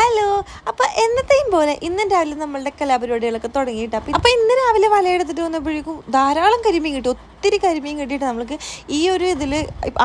Hello. അപ്പോൾ എന്നത്തെയും പോലെ ഇന്നും രാവിലെ നമ്മളുടെ കലാപരിപാടികളൊക്കെ തുടങ്ങിയിട്ട് അപ്പോൾ ഇന്ന് രാവിലെ വലയെടുത്തിട്ട് വന്നപ്പോഴേക്കും ധാരാളം കരിമീൻ കിട്ടും. ഒത്തിരി കരിമീൻ കിട്ടിയിട്ട് നമുക്ക് ഈ ഒരു ഇതിൽ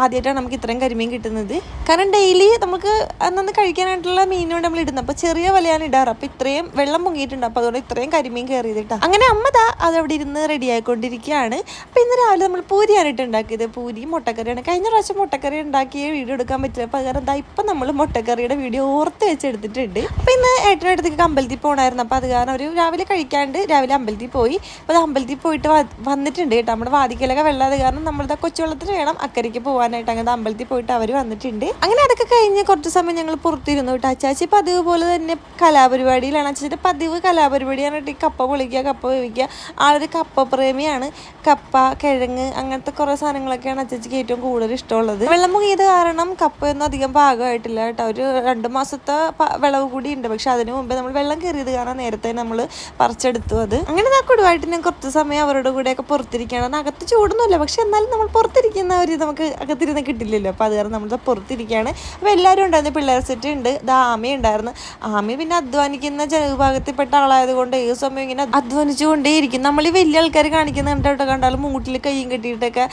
ആദ്യമായിട്ടാണ് നമുക്ക് ഇത്രയും കരിമീൻ കിട്ടുന്നത്. കാരണം ഡെയിലി നമുക്ക് അന്നന്ന് കഴിക്കാനായിട്ടുള്ള മീനുകൊണ്ട് നമ്മൾ ഇടുന്നത്. അപ്പോൾ ചെറിയ വലയാണ് ഇടാറ്. അപ്പോൾ ഇത്രയും വെള്ളം പൊങ്ങിയിട്ടുണ്ട്. അപ്പോൾ അതുകൊണ്ട് ഇത്രയും കരിമീൻ കയറിയിട്ടാണ്. അങ്ങനെ അമ്മ അതവിടെ ഇരുന്ന് റെഡി ആയിക്കൊണ്ടിരിക്കുകയാണ്. അപ്പോൾ ഇന്ന് രാവിലെ നമ്മൾ പൂരിയാണ് ഉണ്ടാക്കിയത്. പൂരിയും മുട്ടക്കറിയാണ്. കഴിഞ്ഞ പ്രാവശ്യം മുട്ടക്കറി ഉണ്ടാക്കിയ വീഡിയോ എടുക്കാൻ പറ്റില്ല. അപ്പോൾ കാരണം ഇപ്പം നമ്മൾ മുട്ടക്കറിയുടെ വീഡിയോ ഓർത്ത് വെച്ചെടുത്തിട്ടുണ്ട്. അപ്പോൾ ഇന്ന് ഏട്ടനടുത്തേക്ക് അമ്പലത്തിൽ പോകണമായിരുന്നു. അപ്പോൾ അത് കാരണം ഒരു രാവിലെ കഴിക്കാണ്ട് രാവിലെ അമ്പലത്തിൽ പോയി. അപ്പോൾ അത് അമ്പലത്തിൽ പോയിട്ട് വന്നിട്ടുണ്ട് കേട്ടോ. നമ്മുടെ വാതിക്കലൊക്കെ വെള്ളാതെ കാരണം നമ്മളുടെ കൊച്ചുവെള്ളത്തിന് വേണം അക്കരയ്ക്ക് പോകാനായിട്ട്. അങ്ങനെ അമ്പലത്തിൽ പോയിട്ട് അവർ വന്നിട്ടുണ്ട്. അങ്ങനെ അതൊക്കെ കഴിഞ്ഞ് കുറച്ച് സമയം ഞങ്ങൾ പുറത്തിരുന്നു കേട്ടോ. അച്ചാച്ചി പതിവ് പോലെ തന്നെ കലാപരിപാടിയിലാണ്. അച്ചാച്ചിയുടെ പതിവ് കലാപരിപാടിയാണ് കേട്ടോ. ഈ കപ്പ പൊളിക്കുക, കപ്പ വേവിക്കുക. ആളൊരു കപ്പ പ്രേമിയാണ്. കപ്പ, കിഴങ്ങ് അങ്ങനത്തെ കുറേ സാധനങ്ങളൊക്കെയാണ് അച്ചാച്ചിക്ക് ഏറ്റവും കൂടുതൽ ഇഷ്ടമുള്ളത്. വെള്ളം മുങ്ങിയത് കാരണം കപ്പയൊന്നും അധികം പാകമായിട്ടില്ല കേട്ടോ. ഒരു 2 മാസത്തെ വിളവ് കൂടി ഉണ്ട്. പക്ഷെ അതിന് മുമ്പേ നമ്മൾ വെള്ളം കയറിയത് കാരണം നേരത്തെ നമ്മൾ പറിച്ചെടുത്തു അത്. അങ്ങനെ കൊടുവായിട്ട് ഞാൻ കുറച്ച് സമയം അവരുടെ കൂടെയൊക്കെ പുറത്തിരിക്കുകയാണ്. അകത്ത് ചൂടൊന്നുമില്ല, പക്ഷെ എന്നാലും നമ്മൾ പുറത്തിരിക്കുന്ന ഒരു നമുക്ക് അകത്തിരുന്ന് കിട്ടില്ലല്ലോ. അപ്പോൾ അത് കാരണം നമ്മൾ പുറത്തിരിക്കുകയാണ്. അപ്പോൾ എല്ലാവരും ഉണ്ടായിരുന്നു. പിള്ളേർ സെറ്റ് ഉണ്ട്. ആമി ഉണ്ടായിരുന്നു. ആമി പിന്നെ അധ്വാനിക്കുന്ന ജനവിഭാഗത്തിൽപ്പെട്ട ആളായതുകൊണ്ട് ഏത് സമയം ഇങ്ങനെ അധ്വാനിച്ചുകൊണ്ടേയിരിക്കും. നമ്മൾ ഈ വലിയ ആൾക്കാർ കാണിക്കുന്ന കണ്ടിട്ട് കണ്ടാലും മൂട്ടിൽ കൈയും കെട്ടിയിട്ടൊക്കെ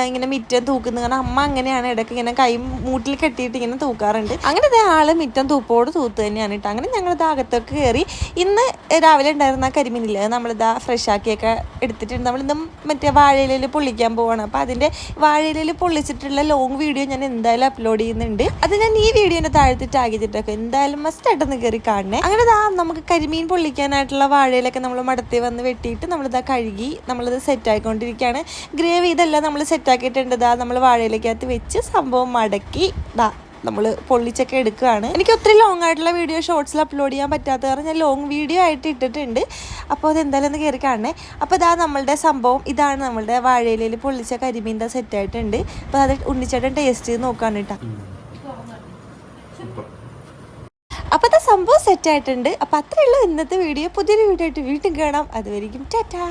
ഇങ്ങനെ മിറ്റം തൂക്കുന്നത്. കാരണം അമ്മ അങ്ങനെയാണ് ഇടയ്ക്ക് ഇങ്ങനെ കൈ മൂട്ടിൽ കെട്ടിയിട്ട് ഇങ്ങനെ തൂക്കാറുണ്ട്. അങ്ങനെ ആൾ മിറ്റം തൂപ്പോട് തൂത്ത് തന്നെയാണ് കേട്ടോ. അങ്ങനെ ഞങ്ങളിത് അകത്തൊക്കെ കയറി. ഇന്ന് രാവിലെ ഉണ്ടായിരുന്ന കരിമീനില്ല നമ്മളിതാ ഫ്രഷ് ആക്കിയൊക്കെ എടുത്തിട്ടുണ്ട്. നമ്മളിന്ന് മറ്റേ വാഴയിലയിൽ പൊള്ളിക്കാൻ പോവാണ്. അപ്പോൾ അതിൻ്റെ വാഴയിലയിൽ പൊള്ളിച്ചിട്ടുള്ള ലോങ് വീഡിയോ ഞാൻ എന്തായാലും അപ്ലോഡ് ചെയ്യുന്നുണ്ട്. അത് ഞാൻ ഈ വീഡിയോൻ്റെ താഴത്ത് ടാഗ് ചെയ്തിട്ടൊക്കെ എന്തായാലും മസ്റ്റ് ആയിട്ടൊന്ന് കയറി കാണണേ. അങ്ങനെ നമുക്ക് കരിമീൻ പൊള്ളിക്കാനായിട്ടുള്ള വാഴയിലൊക്കെ നമ്മൾ മടത്തി വന്ന് വെട്ടിയിട്ട് നമ്മളിതാ കഴുകി നമ്മളിത് സെറ്റായിക്കൊണ്ടിരിക്കുകയാണ്. ഗ്രേവി ഇതെല്ലാം നമ്മൾ സെറ്റാക്കിയിട്ടുണ്ട്. നമ്മൾ വാഴയിലേക്കകത്ത് വെച്ച് സംഭവം മടക്കി നമ്മൾ പൊള്ളിച്ചൊക്കെ എടുക്കുകയാണ്. എനിക്ക് ഒത്തിരി ലോങ് ആയിട്ടുള്ള വീഡിയോ ഷോർട്സിൽ അപ്ലോഡ് ചെയ്യാൻ പറ്റാത്ത കാരണം ഞാൻ ലോങ് വീഡിയോ ആയിട്ട് ഇട്ടിട്ടുണ്ട്. അപ്പോൾ അത് എന്തായാലും ഒന്ന് കയറി കാണണേ. അപ്പോൾ നമ്മളുടെ സംഭവം ഇതാണ്. നമ്മളുടെ വാഴയിലയിൽ പൊള്ളിച്ച കരിമീൻ്റെ സെറ്റായിട്ടുണ്ട്. അപ്പോൾ അത് ഉണ്ണിച്ചേട്ടൻ ടേസ്റ്റ് ചെയ്ത് നോക്കാണ് കേട്ടോ. അപ്പോൾ അത് സംഭവം സെറ്റായിട്ടുണ്ട്. അപ്പോൾ അത്രയേ ഉള്ളൂ ഇന്നത്തെ വീഡിയോ. പുതിയൊരു വീഡിയോ ആയിട്ട് വീണ്ടും കാണാം. അതുവരെയും ടാറ്റാ.